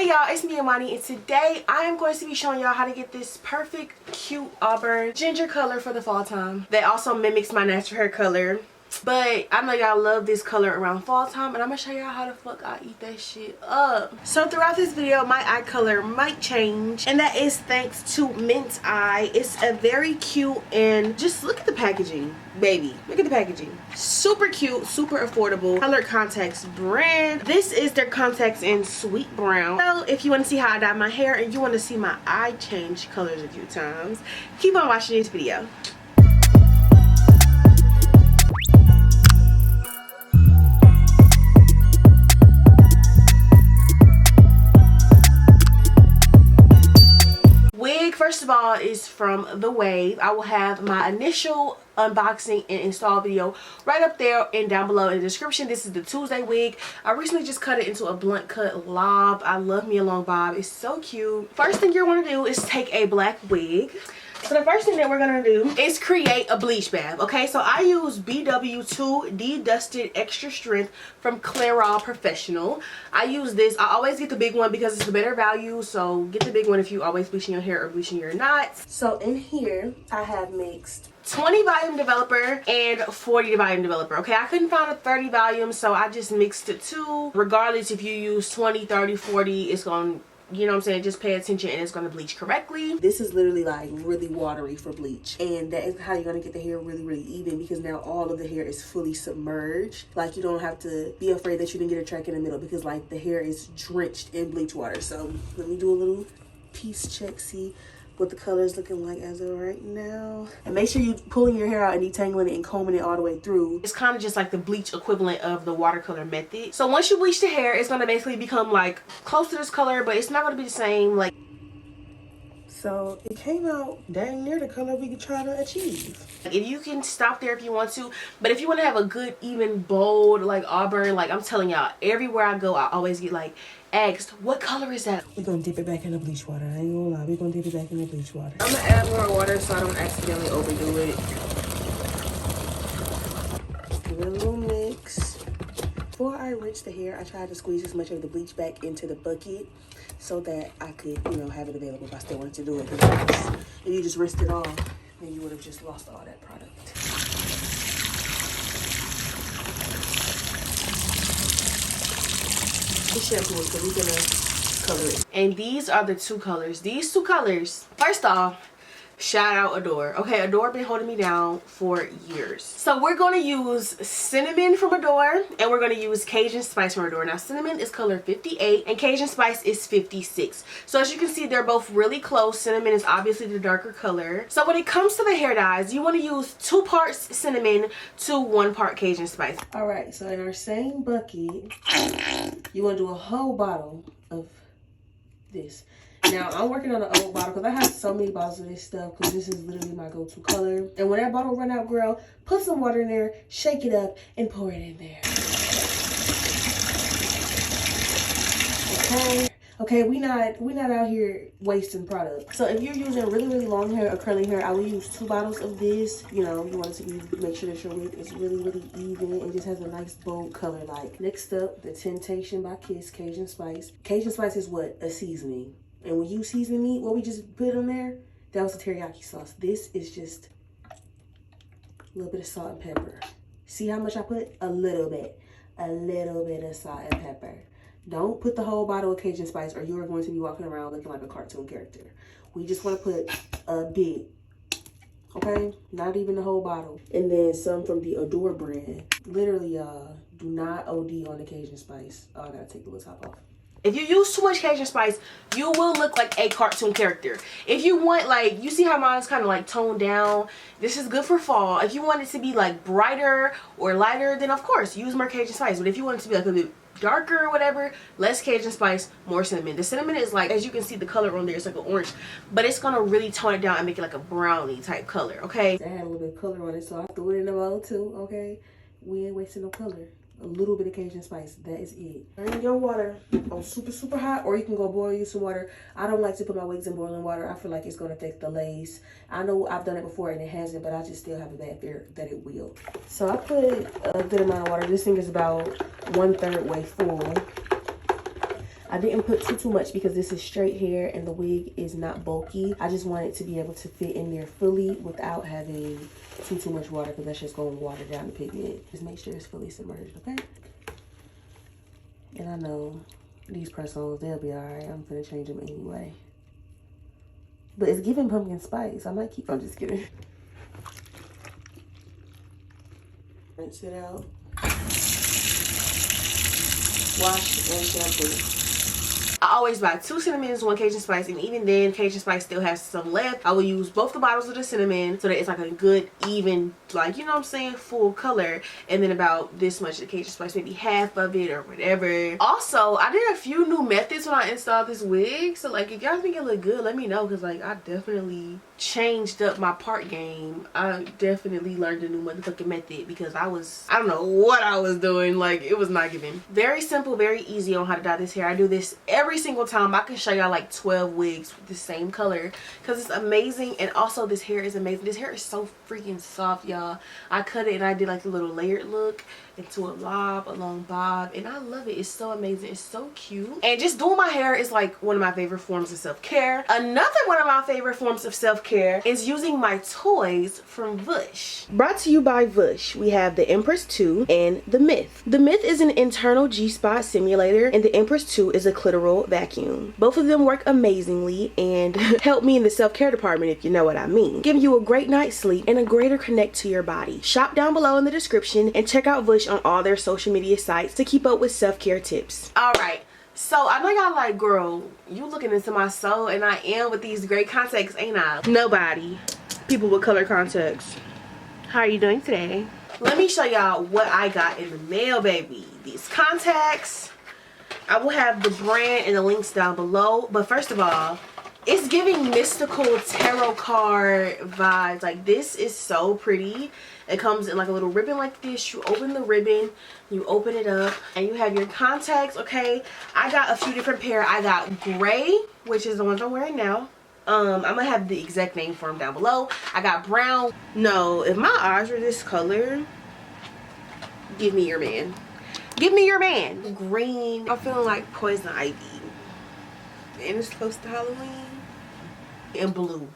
Hey y'all, it's me Amani, and today I am going to be showing y'all how to get this perfect, cute auburn ginger color for the fall time that also mimics my natural hair color. But I know y'all love this color around fall time, and I'm gonna show y'all how the fuck I eat that shit up. So throughout this video, my eye color might change, and that is thanks to Mint Eye. It's a very cute, and just look at the packaging, baby. Look at the packaging. Super cute, super affordable color contacts brand. This is their contacts in sweet brown. So if you want to see how I dye my hair and you want to see my eye change colors a few times, keep on watching this video. First of all is from the Waeve. I will have my initial unboxing and install video right up there and down below in the description. This is the Tuesday wig. I recently just cut it into a blunt cut lob. I love me a long bob. It's so cute. First thing you're going to do is take a black wig. So the first thing that we're going to do is create a bleach bath. Okay, so I use BW2 De-Dusted Extra Strength from Clairol Professional. I use this. I always get the big one because it's a better value. So get the big one if you always bleaching your hair or bleaching your knots. So in here, I have mixed 20 volume developer and 40 volume developer. Okay, I couldn't find a 30 volume, so I just mixed the two. Regardless if you use 20, 30, 40, it's going to, you know what I'm saying, just pay attention and it's going to bleach correctly. This is literally like really watery for bleach, and that is how you're going to get the hair really even, because now all of the hair is fully submerged. Like, you don't have to be afraid that you didn't get a track in the middle, because like the hair is drenched in bleach water. So let me do a little piece check, see what the color is looking like as of right now. And make sure you pulling your hair out and detangling it and combing it all the way through. It's kind of just like the bleach equivalent of the watercolor method. So once you bleach the hair, it's going to basically become like close to this color, but it's not going to be the same. Like, so it came out dang near the color we could try to achieve. If you can stop there if you want to, but if you want to have a good, even, bold, like auburn, like I'm telling y'all, everywhere I go, I always get like asked, what color is that? We're gonna dip it back in the bleach water. I ain't gonna lie, we're gonna dip it back in the bleach water. I'm gonna add more water so I don't accidentally overdo it. Give it a little mix. Before I rinse the hair, I tried to squeeze as much of the bleach back into the bucket so that I could, you know, have it available if I still wanted to do it. Because if you just rinsed it off, then you would have just lost all that product. Shampoo it, so we're gonna color it. And these are the two colors. These two colors, first off, shout out Adore. Okay, Adore been holding me down for years. So we're going to use cinnamon from Adore, and we're going to use Cajun Spice from Adore. Now cinnamon is color 58 and Cajun Spice is 56. So as you can see, they're both really close. Cinnamon is obviously the darker color. So when it comes to the hair dyes, you want to use 2 parts cinnamon to 1 part Cajun Spice. All right, so in our same bucket, you want to do a whole bottle of this. Now, I'm working on an old bottle because I have so many bottles of this stuff, because this is literally my go-to color. And when that bottle run out, girl, put some water in there, shake it up, and pour it in there. Okay, we not out here wasting product. So if you're using really long hair or curly hair, I will use 2 bottles of this. You know, you want it to be, make sure that your wig is really even and just has a nice bold color. Like, next up, the Temptation by Kiss Cajun Spice. Cajun Spice is what? A seasoning. And when you season meat, what we just put on there, that was the teriyaki sauce. This is just a little bit of salt and pepper. See how much I put? A little bit of salt and pepper. Don't put the whole bottle of Cajun Spice, or you are going to be walking around looking like a cartoon character. We just want to put a bit, okay? Not even the whole bottle. And then some from the Adore brand. Literally, do not OD on the Cajun Spice. Oh, I gotta take the little top off. If you use too much Cajun Spice, you will look like a cartoon character. If you want, like, you see how mine's kind of like toned down, this is good for fall. If you want it to be like brighter or lighter, then of course use more Cajun Spice. But if you want it to be like a bit darker or whatever, less Cajun Spice, more cinnamon. The cinnamon is like, as you can see the color on there, it's like an orange, but it's gonna really tone it down and make it like a brownie type color. Okay, I had a little bit of color on it, so I threw it in the bowl too. Okay, we ain't wasting no color. A little bit of Cajun Spice, that is it. Turn your water on super hot, or you can go boil you some water. I don't like to put my wigs in boiling water. I feel like it's going to affect the lace. I know I've done it before and it hasn't, but I just still have a bad fear that it will. So I put a good amount of water. This thing is about 1/3 way full. I didn't put too much because this is straight hair and the wig is not bulky. I just want it to be able to fit in there fully without having too much water, because that's just going to water down the pigment. Just make sure it's fully submerged, okay? And I know these press-ons, they'll be alright. I'm gonna change them anyway. But it's giving pumpkin spice. I might keep, I'm just kidding. Rinse it out. Wash and shampoo. I always buy 2 cinnamons, 1 Cajun spice, and even then Cajun spice still has some left. I will use both the bottles of the cinnamon so that it's like a good even, like, you know what I'm saying, full color, and then about this much of the Cajun spice, maybe half of it or whatever. Also, I did a few new methods when I installed this wig, so like if y'all think it look good, let me know, because like I definitely changed up my part game. I definitely learned a new motherfucking method because I don't know what I was doing. Like, it was not giving. Very simple, very easy on how to dye this hair. I do this every single time. I can show y'all like 12 wigs with the same color because it's amazing. And also this hair is amazing. This hair is so freaking soft, y'all. I cut it and I did like a little layered look into a long bob, and I love it. It's so amazing. It's so cute. And just doing my hair is like one of my favorite forms of self-care. Another one of my favorite forms of self-care is using my toys from Vush. Brought to you by Vush. We have the Empress 2 and the Myth. The Myth is an internal G-spot simulator, and the Empress 2 is a clitoral vacuum. Both of them work amazingly and help me in the self-care department, if you know what I mean. Giving you a great night's sleep and a greater connect to your body. Shop down below in the description and check out Vush on all their social media sites to keep up with self-care tips. Alright, so I know y'all like, girl, you looking into my soul, and I am with these great contacts, ain't I? Nobody. People with color contacts. How are you doing today? Let me show y'all what I got in the mail, baby. These contacts. I will have the brand and the links down below, but first of all, it's giving mystical tarot card vibes. Like, this is so pretty. It comes in like a little ribbon like this. You open the ribbon, you open it up, and you have your contacts. Okay, I got a few different pair. I got gray, which is the ones I'm wearing now. I'm gonna have the exact name for them down below. I got brown. No, if my eyes were this color, give me your man. Give me your man. Green. I'm feeling like poison ivy, and it's close to Halloween. And blue.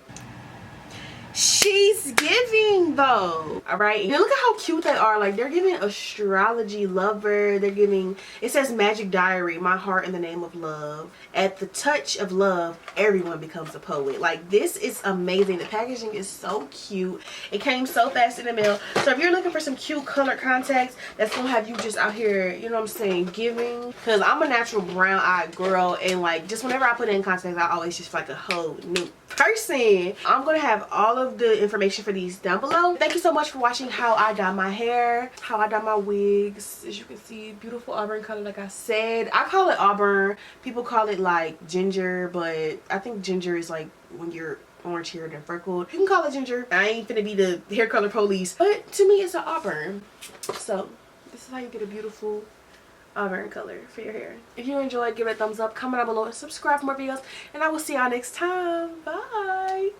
She's giving though. All right, and look at how cute they are. Like, they're giving astrology lover. They're giving, it says magic diary, my heart in the name of love. At the touch of love, everyone becomes a poet. Like, this is amazing. The packaging is so cute. It came so fast in the mail. So if you're looking for some cute color contacts that's gonna have you just out here, you know what I'm saying, giving, because I'm a natural brown eyed girl, and like, just whenever I put in contacts, I always just feel like a whole new person. I'm gonna have all of the information for these down below. Thank you so much for watching how I dye my hair, how I dye my wigs. As you can see, beautiful auburn color. Like I said, I call it auburn. People call it like ginger, but I think ginger is like when you're orange haired and freckled. You can call it ginger. I ain't finna be the hair color police, but to me it's an auburn. So this is how you get a beautiful auburn color for your hair. If you enjoyed, give it a thumbs up, comment down below, and subscribe for more videos, and I will see y'all next time. Bye.